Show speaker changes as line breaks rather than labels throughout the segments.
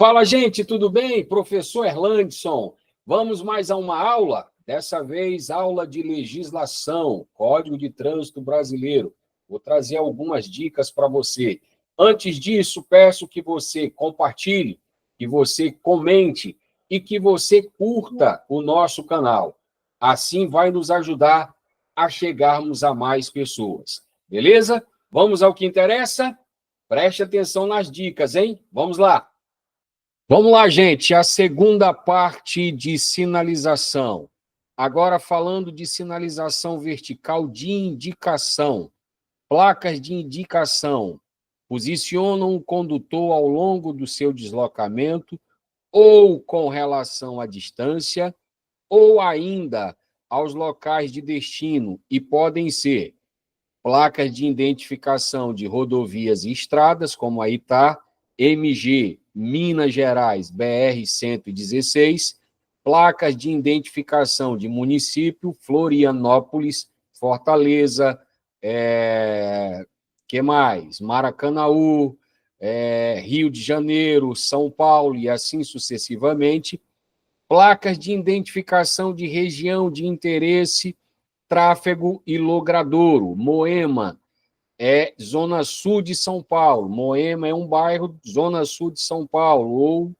Fala, gente, tudo bem? Professor Erlandson. Vamos mais a uma aula? Dessa vez, aula de legislação, Código de Trânsito Brasileiro. Vou trazer algumas dicas para você. Antes disso, peço que você compartilhe, que você comente e que você curta o nosso canal. Assim vai nos ajudar a chegarmos a mais pessoas. Beleza? Vamos ao que interessa? Preste atenção nas dicas, hein? Vamos lá! Vamos lá, gente, a segunda parte de sinalização. Agora falando de sinalização vertical de indicação. Placas de indicação posicionam o condutor ao longo do seu deslocamento ou com relação à distância ou ainda aos locais de destino e podem ser placas de identificação de rodovias e estradas, como aí está, MG, Minas Gerais, BR-116, placas de identificação de município, Florianópolis, Fortaleza, que mais? Maracanaú, Rio de Janeiro, São Paulo e assim sucessivamente, placas de identificação de região de interesse, Tráfego e Logradouro, Moema, Zona Sul de São Paulo. Moema é um bairro, Zona Sul de São Paulo, ou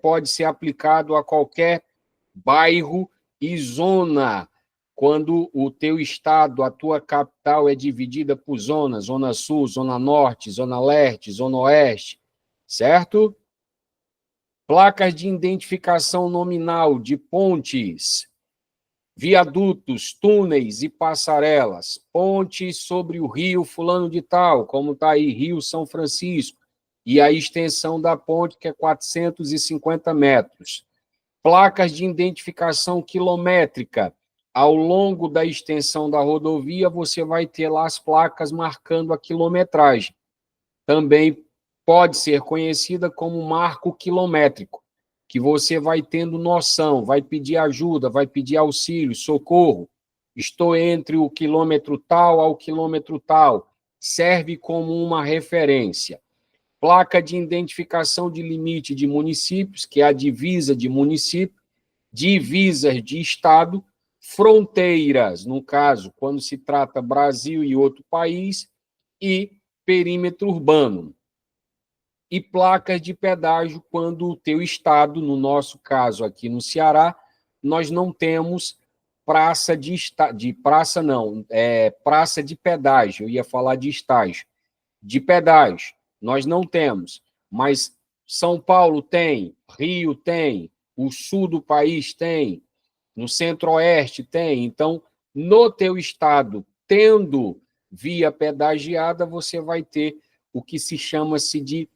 pode ser aplicado a qualquer bairro e zona, quando o teu estado, a tua capital é dividida por zonas, Zona Sul, Zona Norte, Zona Leste, Zona Oeste, certo? Placas de identificação nominal de pontes, viadutos, túneis e passarelas, pontes sobre o rio fulano de tal, como está aí, Rio São Francisco, e a extensão da ponte, que é 450 metros. Placas de identificação quilométrica. Ao longo da extensão da rodovia, você vai ter lá as placas marcando a quilometragem. Também pode ser conhecida como marco quilométrico, que você vai tendo noção, vai pedir ajuda, vai pedir auxílio, socorro. Estou entre o quilômetro tal ao quilômetro tal. Serve como uma referência. Placa de identificação de limite de municípios, que é a divisa de município, divisas de estado, fronteiras, no caso, quando se trata Brasil e outro país, e perímetro urbano. E placas de pedágio quando o teu estado, no nosso caso aqui no Ceará, nós não temos praça de pedágio, eu ia falar de estágio, de pedágio, nós não temos, mas São Paulo tem, Rio tem, o sul do país tem, no centro-oeste tem, então, no teu estado, tendo via pedagiada, você vai ter o que se chama-se de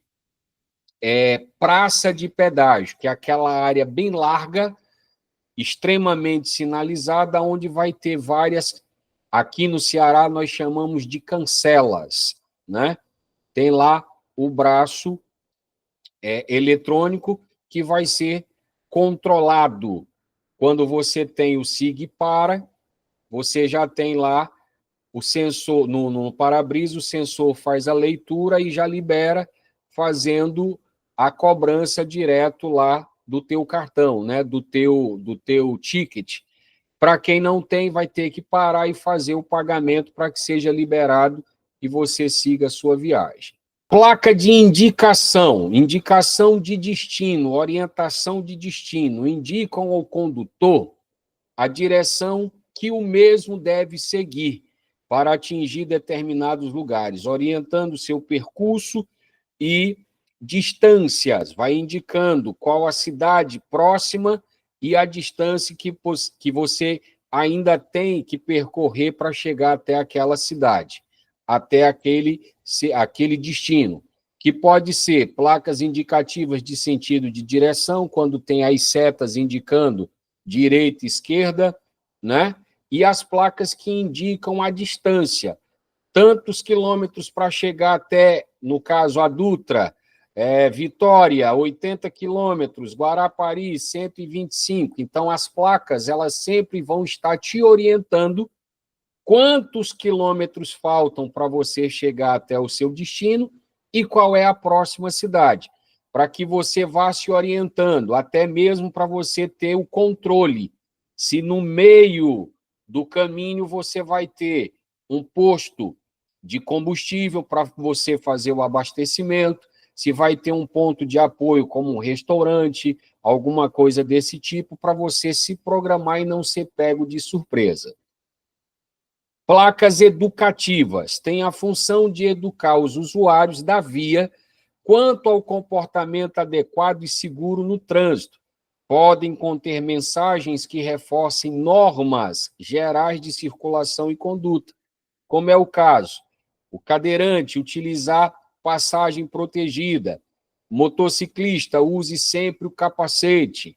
praça de pedágio, que é aquela área bem larga, extremamente sinalizada, onde vai ter várias, aqui no Ceará nós chamamos de cancelas, né? Tem lá o braço eletrônico que vai ser controlado. Quando você tem o SIG para, você já tem lá o sensor, no para-brisa, o sensor faz a leitura e já libera, fazendo a cobrança direto lá do teu cartão, né? do teu ticket. Para quem não tem, vai ter que parar e fazer o pagamento para que seja liberado e você siga a sua viagem. Placa de indicação, indicação de destino, orientação de destino, indicam ao condutor a direção que o mesmo deve seguir para atingir determinados lugares, orientando seu percurso e distâncias, vai indicando qual a cidade próxima e a distância que você ainda tem que percorrer para chegar até aquela cidade, até aquele destino, que pode ser placas indicativas de sentido de direção, quando tem as setas indicando direita e esquerda, né? E as placas que indicam a distância, tantos quilômetros para chegar até, no caso, a Dutra, Vitória, 80 quilômetros, Guarapari, 125. Então, as placas, elas sempre vão estar te orientando quantos quilômetros faltam para você chegar até o seu destino e qual é a próxima cidade. para que você vá se orientando, até mesmo para você ter o controle. Se no meio do caminho você vai ter um posto de combustível para você fazer o abastecimento, se vai ter um ponto de apoio como um restaurante, alguma coisa desse tipo, para você se programar e não ser pego de surpresa. Placas educativas têm a função de educar os usuários da via quanto ao comportamento adequado e seguro no trânsito. Podem conter mensagens que reforcem normas gerais de circulação e conduta, como é o caso: o cadeirante utilizar passagem protegida, motociclista use sempre o capacete,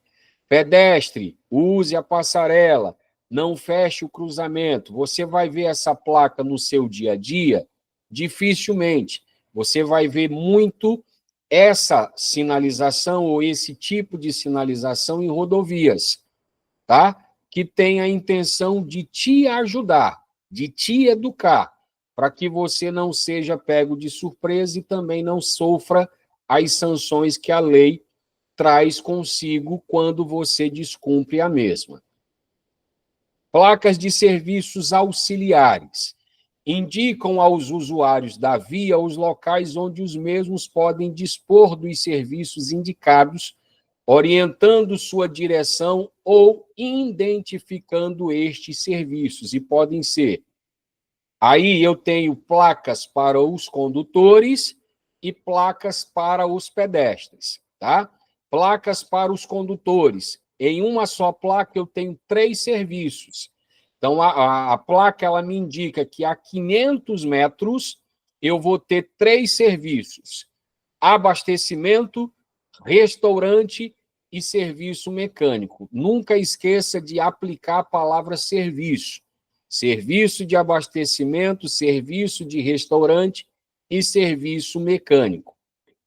pedestre use a passarela, não feche o cruzamento. Você vai ver essa placa no seu dia a dia? Dificilmente. Você vai ver muito essa sinalização ou esse tipo de sinalização em rodovias, tá? Que tem a intenção de te ajudar, de te educar, para que você não seja pego de surpresa e também não sofra as sanções que a lei traz consigo quando você descumpre a mesma. Placas de serviços auxiliares indicam aos usuários da via os locais onde os mesmos podem dispor dos serviços indicados, orientando sua direção ou identificando estes serviços, e podem ser. Aí eu tenho placas para os condutores e placas para os pedestres, tá? Placas para os condutores. Em uma só placa eu tenho 3 serviços. Então, a placa ela me indica que a 500 metros eu vou ter 3 serviços: abastecimento, restaurante e serviço mecânico. Nunca esqueça de aplicar a palavra serviço. Serviço de abastecimento, serviço de restaurante e serviço mecânico.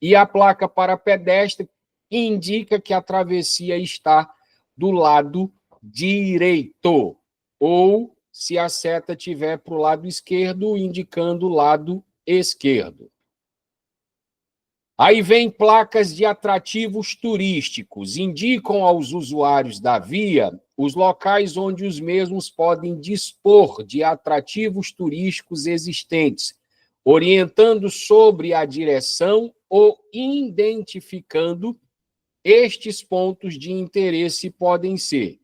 E a placa para pedestre indica que a travessia está do lado direito, ou se a seta estiver para o lado esquerdo, indicando o lado esquerdo. Aí vem placas de atrativos turísticos, indicam aos usuários da via os locais onde os mesmos podem dispor de atrativos turísticos existentes, orientando sobre a direção ou identificando estes pontos de interesse. Podem ser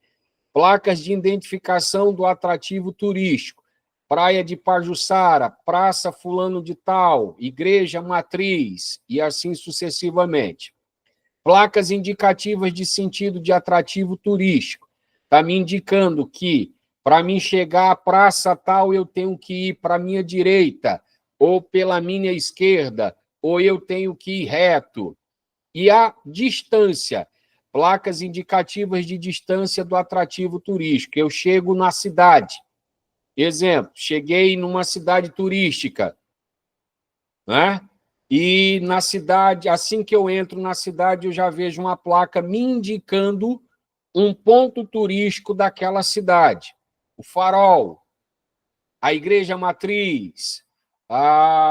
placas de identificação do atrativo turístico: Praia de Pajuçara, Praça Fulano de Tal, Igreja Matriz, e assim sucessivamente. Placas indicativas de sentido de atrativo turístico: está me indicando que, para mim chegar à praça tal, eu tenho que ir para a minha direita, ou pela minha esquerda, ou eu tenho que ir reto. E a distância: placas indicativas de distância do atrativo turístico. Eu chego na cidade. Exemplo, cheguei numa cidade turística, né? E na cidade, assim que eu entro na cidade, eu já vejo uma placa me indicando um ponto turístico daquela cidade: o Farol, a Igreja Matriz,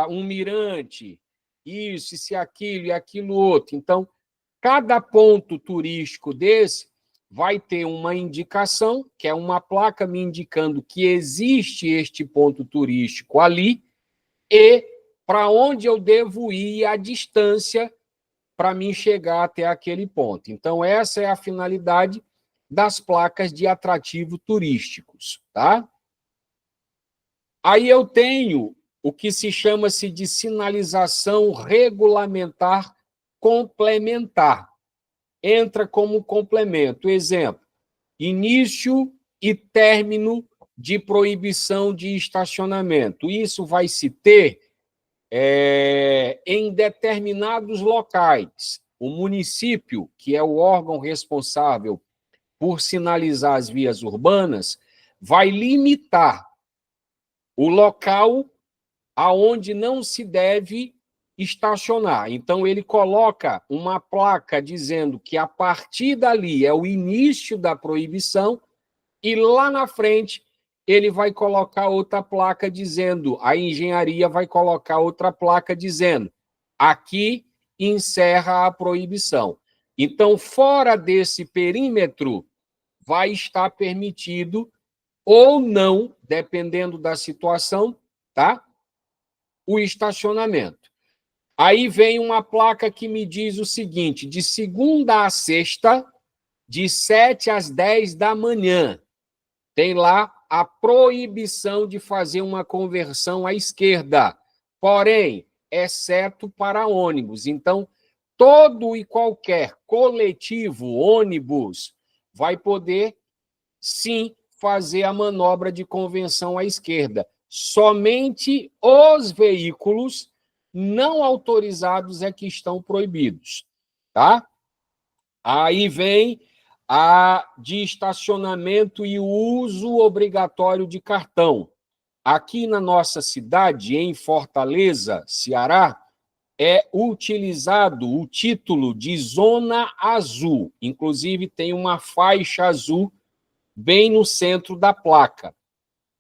um mirante, isso, aquilo e aquilo outro. Então, cada ponto turístico desse vai ter uma indicação, que é uma placa me indicando que existe este ponto turístico ali, e para onde eu devo ir, a distância para mim chegar até aquele ponto. Então, essa é a finalidade das placas de atrativo turísticos, tá? Aí eu tenho o que se chama-se de sinalização regulamentar complementar. Entra como complemento. Exemplo: início e término de proibição de estacionamento. Isso vai se ter em determinados locais. O município, que é o órgão responsável por sinalizar as vias urbanas, vai limitar o local aonde não se deve estacionar. Então, ele coloca uma placa dizendo que a partir dali é o início da proibição, e lá na frente ele vai colocar outra placa dizendo, a engenharia vai colocar outra placa dizendo: aqui encerra a proibição. Então, fora desse perímetro, vai estar permitido ou não, dependendo da situação, tá? O estacionamento. Aí vem uma placa que me diz o seguinte: de segunda a sexta, de 7 às 10 da manhã, tem lá a proibição de fazer uma conversão à esquerda, porém, exceto para ônibus. Então, todo e qualquer coletivo, ônibus, vai poder, sim, fazer a manobra de conversão à esquerda. Somente os veículos não autorizados é que estão proibidos, tá? Aí vem a de estacionamento e o uso obrigatório de cartão. Aqui na nossa cidade, em Fortaleza, Ceará, é utilizado o título de Zona Azul. Inclusive, tem uma faixa azul bem no centro da placa.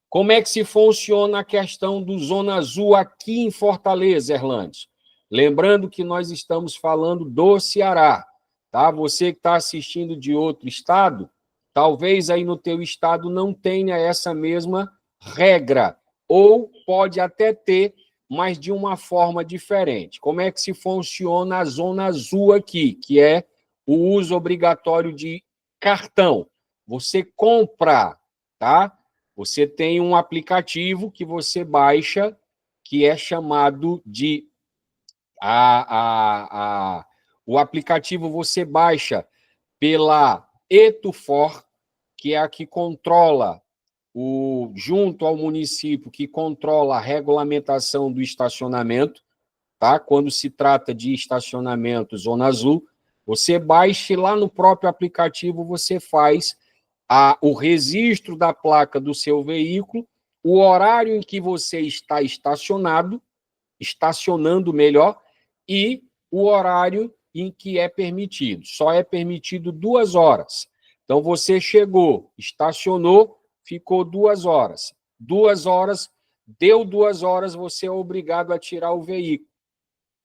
Como é que se funciona a questão do Zona Azul aqui em Fortaleza, Erlandes? Lembrando que nós estamos falando do Ceará, tá? Você que está assistindo de outro estado, talvez aí no teu estado não tenha essa mesma regra, ou pode até ter, mas de uma forma diferente. Como é que se funciona a Zona Azul aqui, que é o uso obrigatório de cartão? Você compra, tá? Você tem um aplicativo que você baixa, que é chamado de... o aplicativo você baixa pela Etufor, que é a que controla, junto ao município, que controla a regulamentação do estacionamento, tá? Quando se trata de estacionamento Zona Azul, você baixa e lá no próprio aplicativo você faz o registro da placa do seu veículo, o horário em que você está estacionando melhor, e o horário em que é permitido. Só é permitido 2 horas. Então, você chegou, estacionou, ficou 2 horas. 2 horas, deu 2 horas, você é obrigado a tirar o veículo.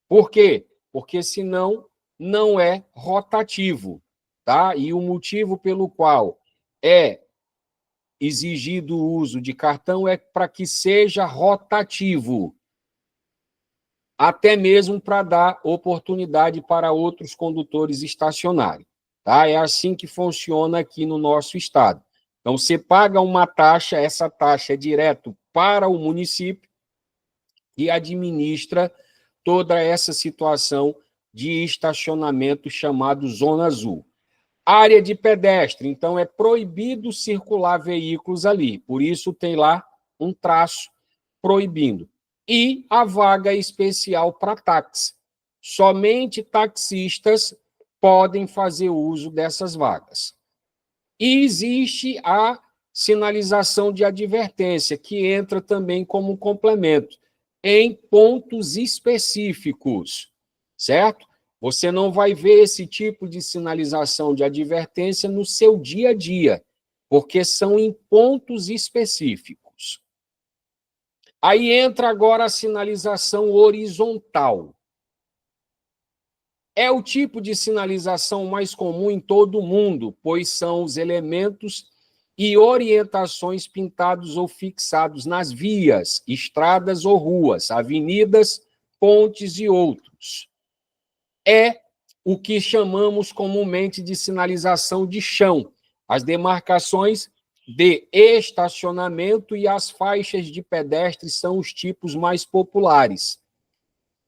Por quê? Porque senão não é rotativo, tá? E o motivo pelo qual é exigido o uso de cartão é para que seja rotativo, até mesmo para dar oportunidade para outros condutores estacionarem, tá? É assim que funciona aqui no nosso estado. Então, você paga uma taxa, essa taxa é direto para o município e administra toda essa situação de estacionamento chamado Zona Azul. Área de pedestre, então é proibido circular veículos ali, por isso tem lá um traço proibindo. E a vaga especial para táxi. Somente taxistas podem fazer uso dessas vagas. E existe a sinalização de advertência, que entra também como complemento, em pontos específicos, certo? Você não vai ver esse tipo de sinalização de advertência no seu dia a dia, porque são em pontos específicos. Aí entra agora a sinalização horizontal. É o tipo de sinalização mais comum em todo o mundo, pois são os elementos e orientações pintados ou fixados nas vias, estradas ou ruas, avenidas, pontes e outros. É o que chamamos comumente de sinalização de chão, as demarcações de estacionamento e as faixas de pedestres são os tipos mais populares.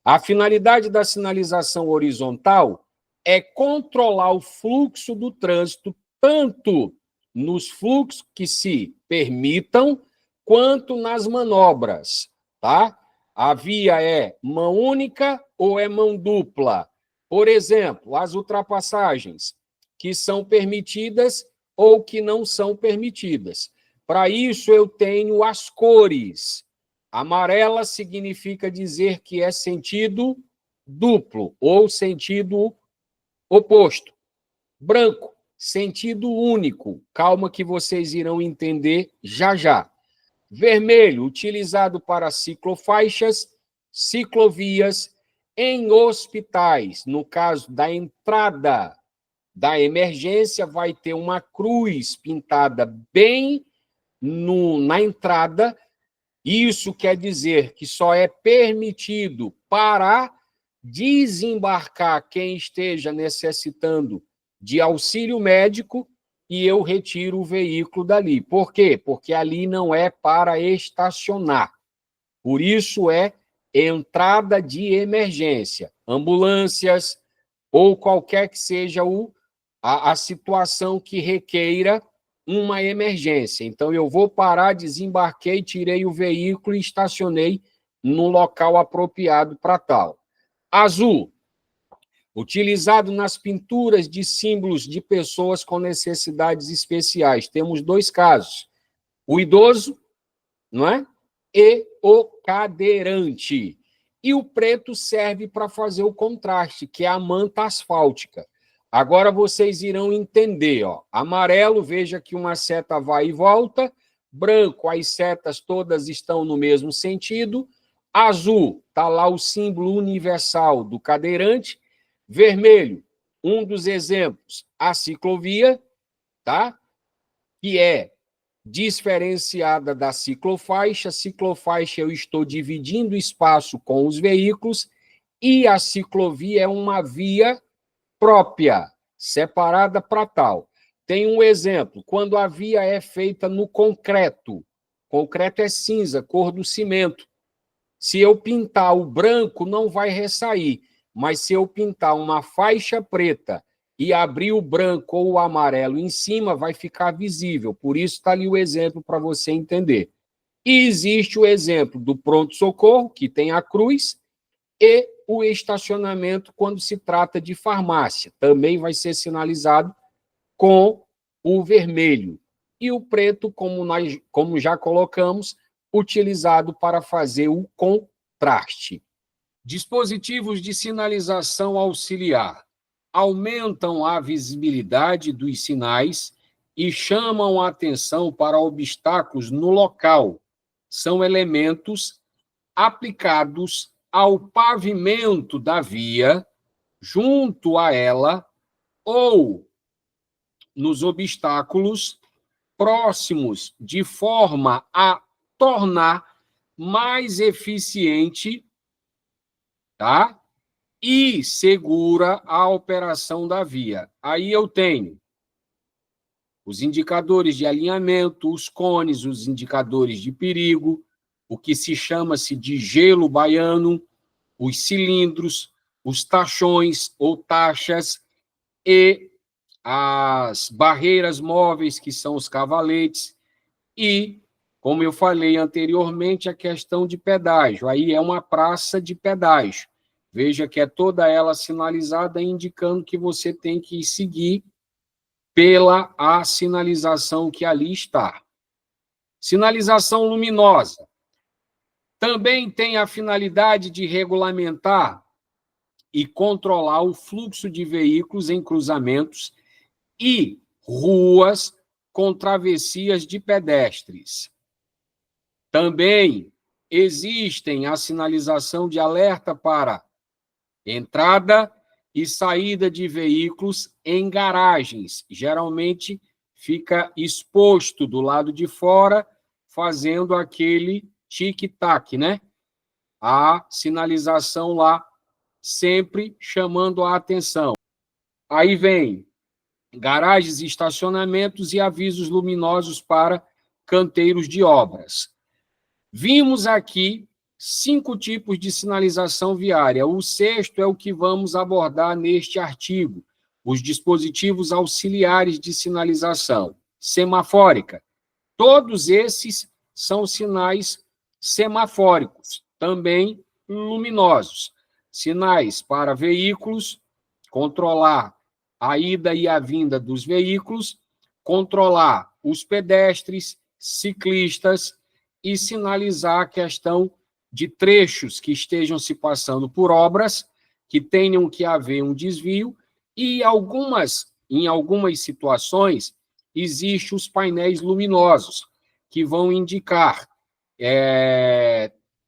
A finalidade da sinalização horizontal é controlar o fluxo do trânsito, tanto nos fluxos que se permitam, quanto nas manobras, tá? A via é mão única ou é mão dupla? Por exemplo, as ultrapassagens que são permitidas ou que não são permitidas. Para isso, eu tenho as cores. Amarela significa dizer que é sentido duplo ou sentido oposto. Branco, sentido único. Calma que vocês irão entender já já. Vermelho, utilizado para ciclofaixas, ciclovias, Em hospitais, no caso da entrada da emergência, vai ter uma cruz pintada bem na entrada. Isso quer dizer que só é permitido parar, desembarcar quem esteja necessitando de auxílio médico e eu retiro o veículo dali. Por quê? Porque ali não é para estacionar. Por isso é entrada de emergência, ambulâncias ou qualquer que seja a situação que requeira uma emergência. Então, eu vou parar, desembarquei, tirei o veículo e estacionei no local apropriado para tal. Azul, utilizado nas pinturas de símbolos de pessoas com necessidades especiais. Temos dois casos: o idoso, não é? E o cadeirante. E o preto serve para fazer o contraste, que é a manta asfáltica. Agora vocês irão entender, ó. Amarelo, veja que uma seta vai e volta. Branco, as setas todas estão no mesmo sentido. Azul, está lá o símbolo universal do cadeirante. Vermelho, um dos exemplos, a ciclovia, tá? Que é diferenciada da ciclofaixa. Ciclofaixa, eu estou dividindo espaço com os veículos, e a ciclovia é uma via própria, separada para tal. Tem um exemplo, quando a via é feita no concreto. Concreto é cinza, cor do cimento. Se eu pintar o branco, não vai ressair, mas se eu pintar uma faixa preta e abrir o branco ou o amarelo em cima, vai ficar visível. Por isso está ali o exemplo para você entender. E existe o exemplo do pronto-socorro, que tem a cruz, e o estacionamento quando se trata de farmácia. Também vai ser sinalizado com o vermelho. E o preto, como já colocamos, utilizado para fazer o contraste. Dispositivos de sinalização auxiliar aumentam a visibilidade dos sinais e chamam a atenção para obstáculos no local. São elementos aplicados ao pavimento da via, junto a ela, ou nos obstáculos próximos, de forma a tornar mais eficiente, tá? E segura a operação da via. Aí eu tenho os indicadores de alinhamento, os cones, os indicadores de perigo, o que se chama-se de gelo baiano, os cilindros, os tachões ou taxas e as barreiras móveis, que são os cavaletes, e, como eu falei anteriormente, a questão de pedágio. Aí é uma praça de pedágio. Veja que é toda ela sinalizada, indicando que você tem que seguir pela a sinalização que ali está. Sinalização luminosa. Também tem a finalidade de regulamentar e controlar o fluxo de veículos em cruzamentos e ruas com travessias de pedestres. Também existem a sinalização de alerta para entrada e saída de veículos em garagens. Geralmente fica exposto do lado de fora, fazendo aquele tic-tac, né? A sinalização lá, sempre chamando a atenção. Aí vem garagens, estacionamentos e avisos luminosos para canteiros de obras. Vimos aqui 5 tipos de sinalização viária. O sexto é o que vamos abordar neste artigo: os dispositivos auxiliares de sinalização semafórica. Todos esses são sinais semafóricos, também luminosos. Sinais para veículos, controlar a ida e a vinda dos veículos, controlar os pedestres, ciclistas e sinalizar a questão de trechos que estejam se passando por obras, que tenham que haver um desvio, e em algumas situações, existem os painéis luminosos, que vão indicar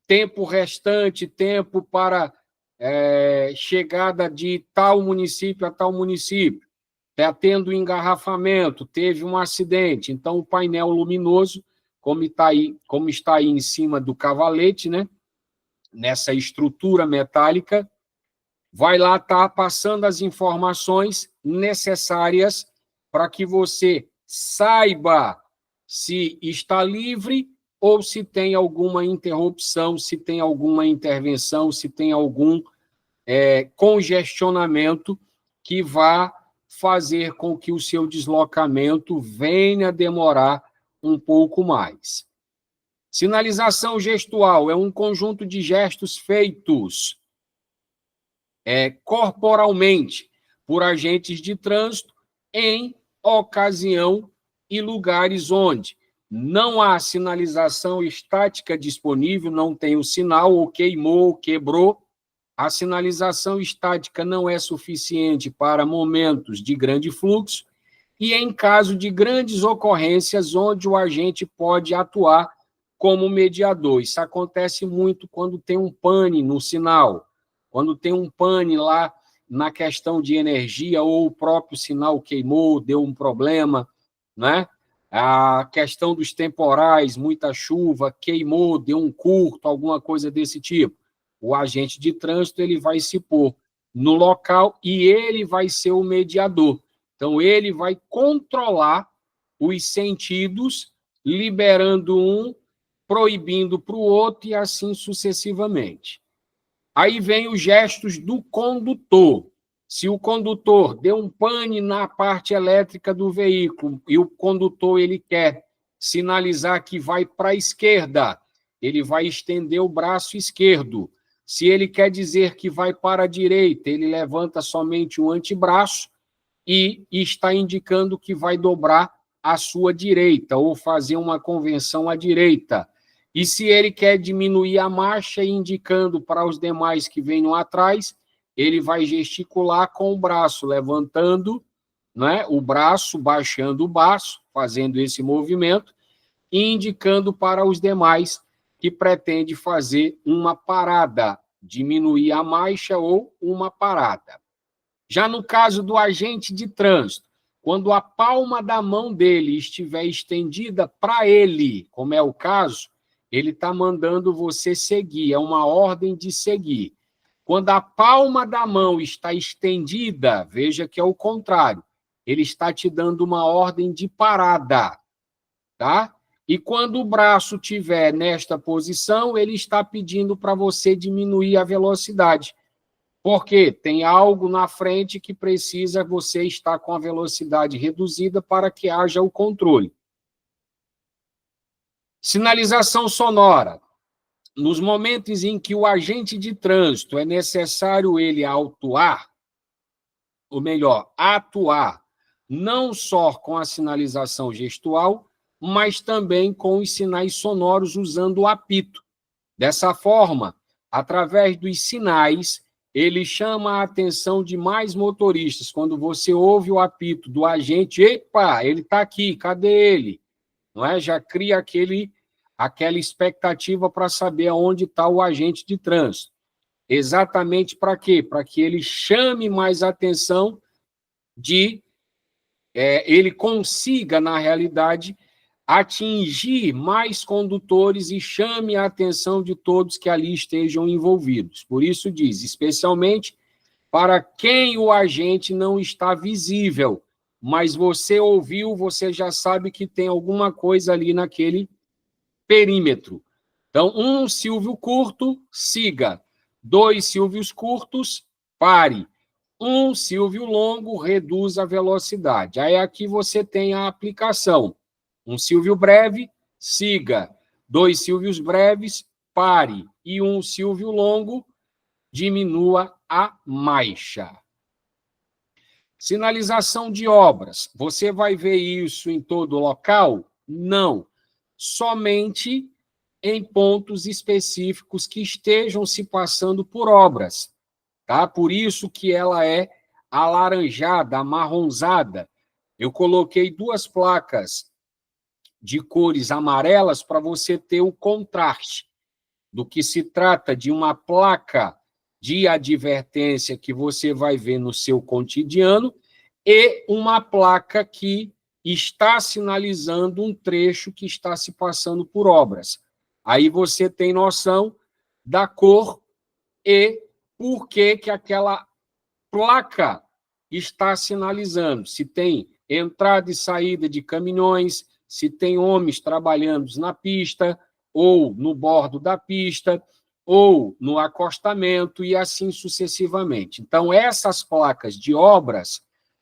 tempo restante, tempo para chegada de tal município a tal município, está tendo engarrafamento, teve um acidente, então o painel luminoso, como está aí em cima do cavalete, né, nessa estrutura metálica, vai lá estar passando as informações necessárias para que você saiba se está livre ou se tem alguma interrupção, se tem alguma intervenção, se tem algum congestionamento que vá fazer com que o seu deslocamento venha demorar um pouco mais. Sinalização gestual é um conjunto de gestos feitos corporalmente por agentes de trânsito em ocasião e lugares onde não há sinalização estática disponível, não tem o sinal, ou queimou, ou quebrou. A sinalização estática não é suficiente para momentos de grande fluxo e em caso de grandes ocorrências onde o agente pode atuar como mediador. Isso acontece muito quando tem um pane no sinal, quando tem um pane lá na questão de energia ou o próprio sinal queimou, deu um problema, né? A questão dos temporais, muita chuva, queimou, deu um curto, alguma coisa desse tipo. O agente de trânsito ele vai se pôr no local e ele vai ser o mediador. Então, ele vai controlar os sentidos, liberando um, proibindo para o outro e assim sucessivamente. Aí vem os gestos do condutor. Se o condutor deu um pane na parte elétrica do veículo e o condutor ele quer sinalizar que vai para a esquerda, ele vai estender o braço esquerdo. Se ele quer dizer que vai para a direita, ele levanta somente o antebraço e está indicando que vai dobrar a sua direita ou fazer uma convenção à direita. E se ele quer diminuir a marcha, indicando para os demais que venham atrás, ele vai gesticular com o braço, levantando, né, o braço, baixando o braço, fazendo esse movimento, e indicando para os demais que pretende fazer uma parada, diminuir a marcha ou uma parada. Já no caso do agente de trânsito, quando a palma da mão dele estiver estendida para ele, como é o caso, ele está mandando você seguir, é uma ordem de seguir. Quando a palma da mão está estendida, veja que é o contrário, ele está te dando uma ordem de parada, tá? E quando o braço estiver nesta posição, ele está pedindo para você diminuir a velocidade. Porque tem algo na frente que precisa você estar com a velocidade reduzida para que haja o controle. Sinalização sonora. Nos momentos em que o agente de trânsito é necessário ele atuar, ou melhor, atuar, não só com a sinalização gestual, mas também com os sinais sonoros usando o apito. Dessa forma, através dos sinais, ele chama a atenção de mais motoristas. Quando você ouve o apito do agente, epa, ele está aqui, cadê ele? Não é? Já cria aquela expectativa para saber aonde está o agente de trânsito. Exatamente para quê? Para que ele chame mais atenção ele consiga, na realidade, atingir mais condutores e chame a atenção de todos que ali estejam envolvidos. Por isso diz, especialmente para quem o agente não está visível, mas você ouviu, você já sabe que tem alguma coisa ali naquele perímetro. Então, 1 silvio curto, siga. 2 silvios curtos, pare. 1 silvio longo, reduz a velocidade. Aí aqui você tem a aplicação. 1 silvio breve, siga. 2 silvios breves, pare. E 1 silvio longo, diminua a marcha. Sinalização de obras. Você vai ver isso em todo local? Não. Somente em pontos específicos que estejam se passando por obras. Tá? Por isso que ela é alaranjada, amarronzada. Eu coloquei 2 placas de cores amarelas para você ter o contraste do que se trata de uma placa de advertência que você vai ver no seu cotidiano e uma placa que está sinalizando um trecho que está se passando por obras. Aí você tem noção da cor e por que aquela placa está sinalizando. Se tem entrada e saída de caminhões, se tem homens trabalhando na pista, ou no bordo da pista, ou no acostamento, e assim sucessivamente. Então, essas placas de obras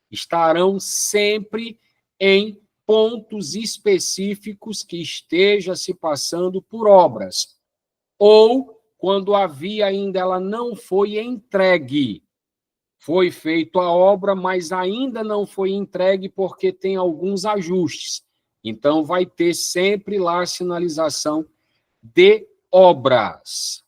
estarão sempre em pontos específicos que esteja se passando por obras, ou quando a via ainda ela não foi entregue. Foi feita a obra, mas ainda não foi entregue porque tem alguns ajustes. Então, vai ter sempre lá a sinalização de obras.